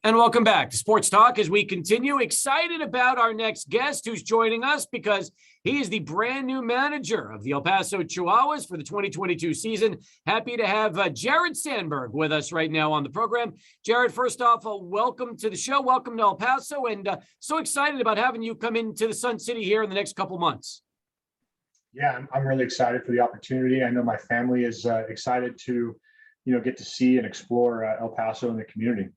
And welcome back to Sports Talk as we continue. Excited about our next guest who's joining us because he is the brand new manager of the El Paso Chihuahuas for the 2022 season. Happy to have Jared Sandberg with us right now on the program. Jared, first off, welcome to the show. Welcome to El Paso, and so excited about having you come into the Sun City here in the next couple months. Yeah, I'm really excited for the opportunity. I know my family is excited to, get to see and explore El Paso and the community.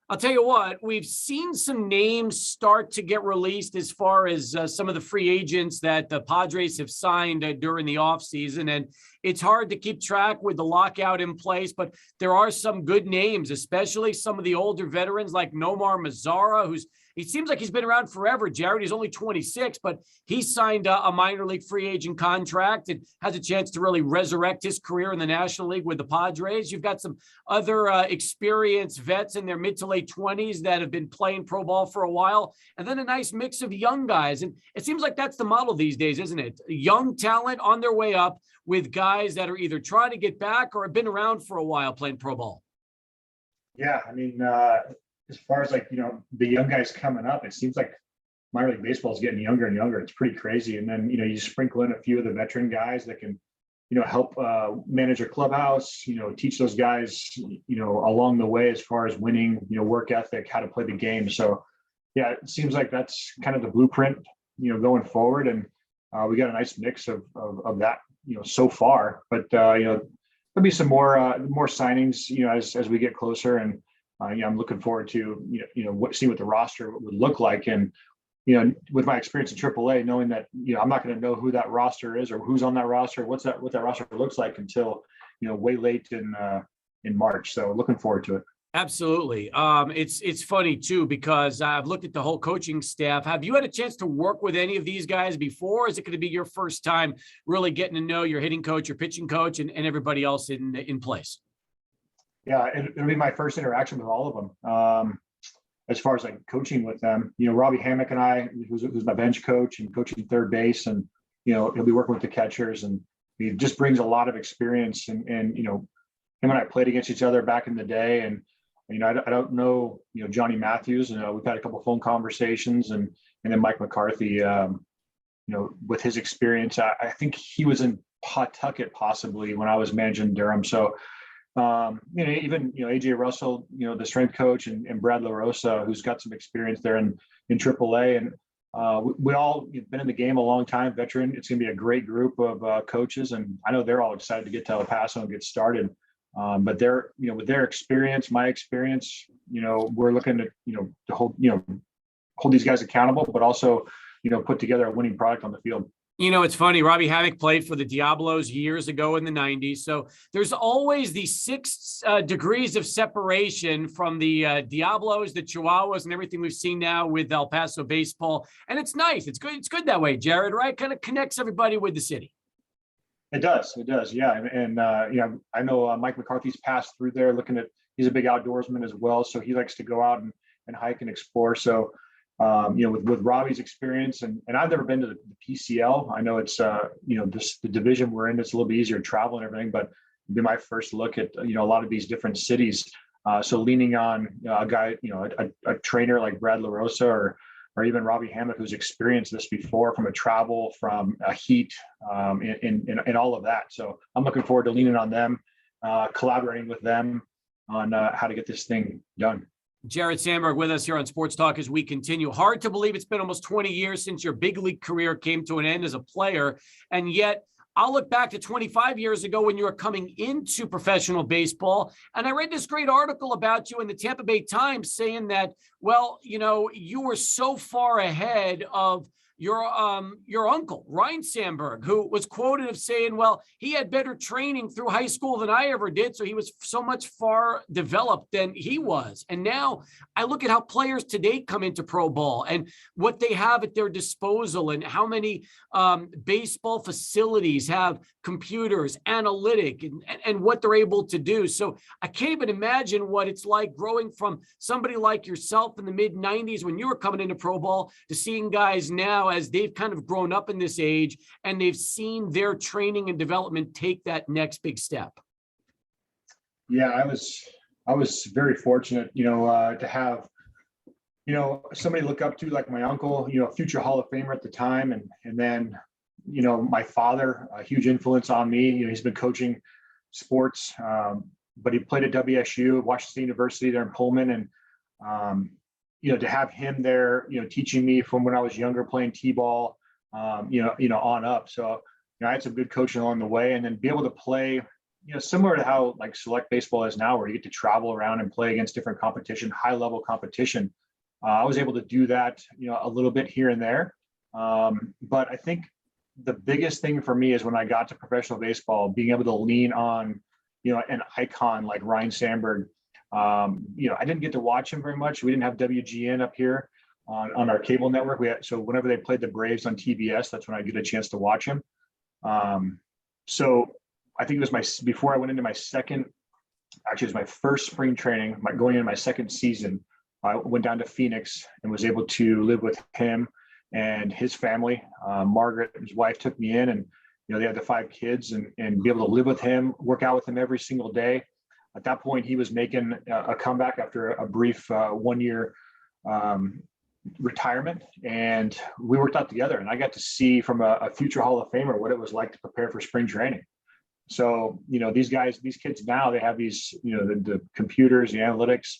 I'll tell you what, we've seen some names start to get released as far as some of the free agents that the Padres have signed during the offseason. And it's hard to keep track with the lockout in place, but there are some good names, especially some of the older veterans like Nomar Mazara, he seems like he's been around forever, Jared. He's only 26, but he signed a minor league free agent contract and has a chance to really resurrect his career in the National League with the Padres. You've got some other experienced vets in their mid to late 20s that have been playing pro ball for a while, and then a nice mix of young guys. And it seems like that's the model these days, isn't it? Young talent on their way up with guys that are either trying to get back or have been around for a while playing pro ball. Yeah, I mean, as far as the young guys coming up, it seems like minor league baseball is getting younger and younger. It's pretty crazy. And then, you sprinkle in a few of the veteran guys that can, help manage a clubhouse, teach those guys, along the way as far as winning, work ethic, how to play the game. So, yeah, it seems like that's kind of the blueprint, going forward. And we got a nice mix of that, so far. But, there'll be some more signings, as we get closer. And I'm looking forward to seeing what the roster would look like, and with my experience in AAA, knowing that I'm not going to know who that roster is or who's on that roster, what that roster looks like until way late in March. So looking forward to it. Absolutely. It's funny too because I've looked at the whole coaching staff. Have you had a chance to work with any of these guys before? Or is it going to be your first time really getting to know your hitting coach, your pitching coach, and everybody else in place? Yeah, it'll be my first interaction with all of them. As far as coaching with them, Robbie Hammock and I, who's my bench coach and coaching third base, and he'll be working with the catchers, and he just brings a lot of experience. And him and I played against each other back in the day, and I don't know Johnny Matthews. We've had a couple of phone conversations, and then Mike McCarthy. With his experience, I think he was in Pawtucket possibly when I was managing Durham. So. Even AJ Russell, the strength coach, and Brad LaRosa, who's got some experience there in AAA, and we all been in the game a long time, veteran. It's going to be a great group of coaches, and I know they're all excited to get to El Paso and get started. But they're with their experience, my experience, we're looking to to hold these guys accountable, but also put together a winning product on the field. It's funny. Robbie Hammock played for the Diablos years ago in the 90s. So there's always these 6 degrees of separation from the Diablos, the Chihuahuas, and everything we've seen now with El Paso baseball. And it's nice. It's good. It's good that way, Jared, right? Kind of connects everybody with the city. It does. It does. Yeah. And I know Mike McCarthy's passed through there he's a big outdoorsman as well. So he likes to go out and hike and explore. So with Robbie's experience, and I've never been to the PCL. I know it's the division we're in, it's a little bit easier to travel and everything, but it'd be my first look at a lot of these different cities. So leaning on a guy, a trainer like Brad LaRosa or even Robbie Hammock, who's experienced this before from a heat, and all of that. So I'm looking forward to leaning on them, collaborating with them on how to get this thing done. Jared Sandberg with us here on Sports Talk as we continue. Hard to believe it's been almost 20 years since your big league career came to an end as a player. And yet I'll look back to 25 years ago when you were coming into professional baseball. And I read this great article about you in the Tampa Bay Times saying that, well, you were so far ahead of your uncle, Ryan Sandberg, who was quoted of saying, well, he had better training through high school than I ever did. So he was so much far developed than he was. And now I look at how players today come into pro ball and what they have at their disposal and how many baseball facilities have computers, analytic, and what they're able to do. So I can't even imagine what it's like growing from somebody like yourself in the mid 90s when you were coming into pro ball to seeing guys now as they've kind of grown up in this age and they've seen their training and development take that next big step. Yeah, I was very fortunate, to have, somebody to look up to like my uncle, future Hall of Famer at the time. And then, my father, a huge influence on me. He's been coaching sports, but he played at WSU, Washington University there in Pullman. And, to have him there, teaching me from when I was younger, playing T-ball, on up. So, I had some good coaching along the way, and then be able to play, similar to how like select baseball is now, where you get to travel around and play against different competition, high level competition. I was able to do that, a little bit here and there. But I think the biggest thing for me is when I got to professional baseball, being able to lean on, an icon like Ryan Sandberg. I didn't get to watch him very much. We didn't have WGN up here on our cable network. So whenever they played the Braves on TBS, that's when I get a chance to watch him. So I think it was before I went into my it was my first spring training, going into my second season. I went down to Phoenix and was able to live with him and his family. Margaret, his wife, took me in, and they had the 5 kids, and be able to live with him, work out with him every single day. At that point, he was making a comeback after a brief 1-year retirement, and we worked out together. And I got to see from a future Hall of Famer what it was like to prepare for spring training. So, these kids now, they have these, the computers, the analytics,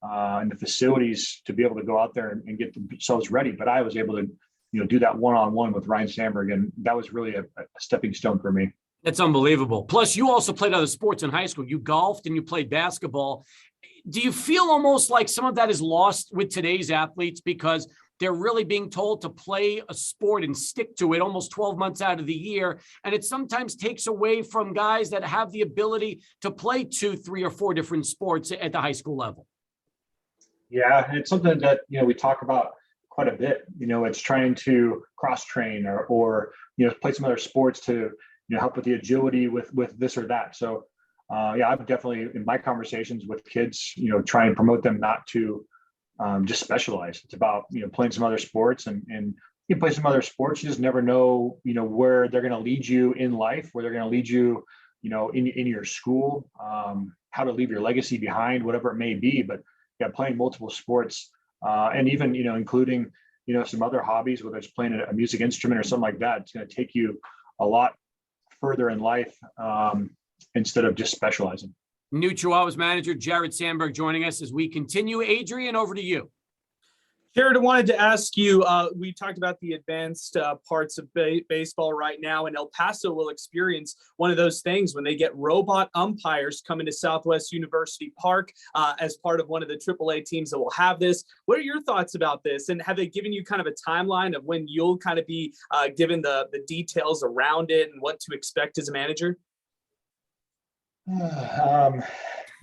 and the facilities to be able to go out there and get themselves ready. But I was able to, do that one-on-one with Ryan Sandberg, and that was really a stepping stone for me. That's unbelievable. Plus, you also played other sports in high school. You golfed and you played basketball. Do you feel almost like some of that is lost with today's athletes because they're really being told to play a sport and stick to it almost 12 months out of the year? And it sometimes takes away from guys that have the ability to play 2, 3, or 4 different sports at the high school level. Yeah, it's something that, we talk about quite a bit. It's trying to cross train or play some other sports to, help with the agility with this or that. So, I've definitely, in my conversations with kids, try and promote them not to just specialize. It's about, playing some other sports, and you play some other sports. You just never know, where they're going to lead you in life, where they're going to lead you, in your school, how to leave your legacy behind, whatever it may be. But playing multiple sports, and even, including, some other hobbies, whether it's playing a music instrument or something like that, it's going to take you a lot further in life, instead of just specializing. New Chihuahuas manager Jared Sandberg joining us as we continue. Adrian, over to you. Jared, I wanted to ask you, we talked about the advanced parts of baseball right now, and El Paso will experience one of those things when they get robot umpires coming to Southwest University Park as part of one of the AAA teams that will have this. What are your thoughts about this? And have they given you kind of a timeline of when you'll kind of be given the details around it and what to expect as a manager? I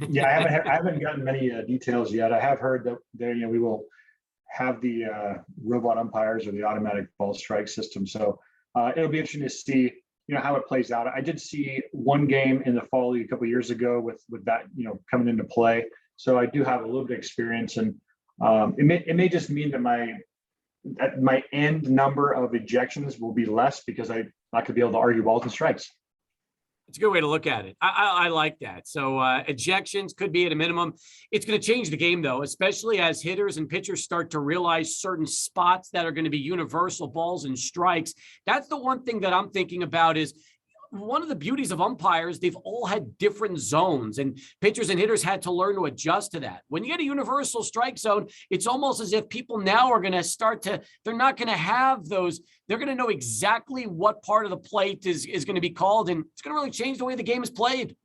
haven't gotten many details yet. I have heard that we will have the robot umpires or the automatic ball strike system. So it'll be interesting to see, how it plays out. I did see one game in the fall league a couple of years ago with that, coming into play. So I do have a little bit of experience, and it may just mean that my end number of ejections will be less because I'm not going to be able to argue balls and strikes. It's a good way to look at it. I like that. So ejections could be at a minimum. It's going to change the game, though, especially as hitters and pitchers start to realize certain spots that are going to be universal balls and strikes. That's the one thing that I'm thinking about is one of the beauties of umpires, they've all had different zones, and pitchers and hitters had to learn to adjust to that. When you get a universal strike zone, it's almost as if people now are going to they're not going to have those. They're going to know exactly what part of the plate is going to be called, and it's going to really change the way the game is played.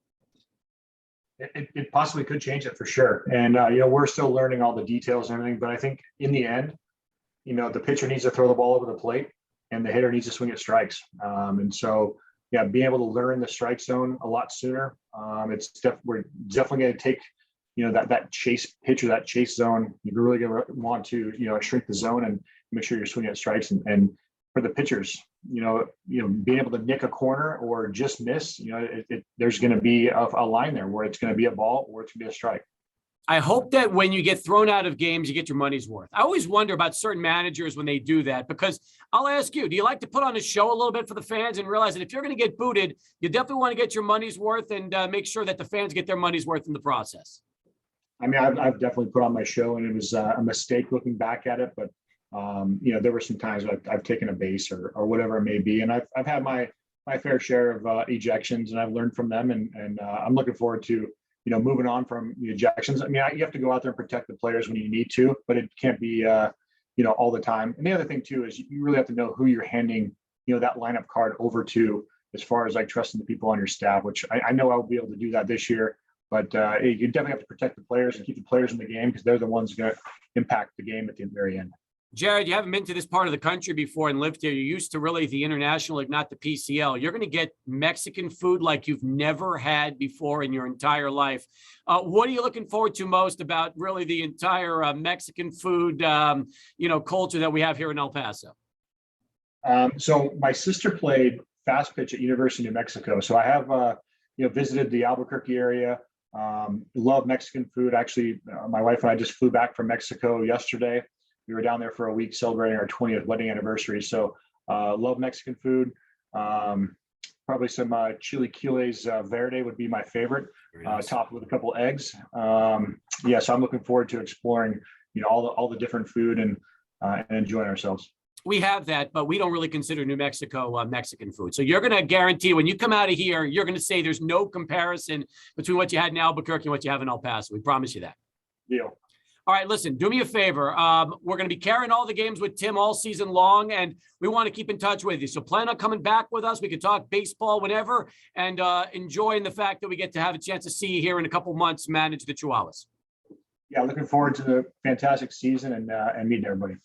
It possibly could change it for sure. And, we're still learning all the details and everything, but I think in the end, the pitcher needs to throw the ball over the plate and the hitter needs to swing at strikes. And so, being able to learn the strike zone a lot sooner. We're definitely going to take, that chase pitch or that chase zone. You're really going to want to, shrink the zone and make sure you're swinging at strikes. And for the pitchers, being able to nick a corner or just miss, there's going to be a line there where it's going to be a ball or it's going to be a strike. I hope that when you get thrown out of games, you get your money's worth. I always wonder about certain managers when they do that, because I'll ask you, do you like to put on a show a little bit for the fans and realize that if you're going to get booted, you definitely want to get your money's worth and make sure that the fans get their money's worth in the process? I mean, I've definitely put on my show, and it was a mistake looking back at it. But there were some times I've taken a base or whatever it may be, and I've had my fair share of ejections, and I've learned from them, and I'm looking forward to moving on from the ejections. I mean, you have to go out there and protect the players when you need to, but it can't be all the time. And the other thing too is you really have to know who you're handing that lineup card over to, as far as like trusting the people on your staff, which I know I'll be able to do that this year. But you definitely have to protect the players and keep the players in the game, because they're the ones going to impact the game at the very end. Jared, you haven't been to this part of the country before and lived here. You're used to really the international, if not the PCL. You're going to get Mexican food like you've never had before in your entire life. What are you looking forward to most about really the entire Mexican food, culture that we have here in El Paso? So my sister played fast pitch at University of New Mexico. So I have, visited the Albuquerque area. Love Mexican food. Actually, my wife and I just flew back from Mexico yesterday. We were down there for a week celebrating our 20th wedding anniversary. So love Mexican food. Probably some chilaquiles verde would be my favorite, nice. Topped with a couple eggs. So I'm looking forward to exploring, all the different food and enjoying ourselves. We have that, but we don't really consider New Mexico Mexican food. So you're going to guarantee when you come out of here, you're going to say there's no comparison between what you had in Albuquerque and what you have in El Paso. We promise you that. Deal. All right, listen, do me a favor. We're going to be carrying all the games with Tim all season long, and we want to keep in touch with you. So plan on coming back with us. We can talk baseball whenever, and enjoying the fact that we get to have a chance to see you here in a couple months manage the Chihuahuas. Yeah, looking forward to the fantastic season and meeting everybody.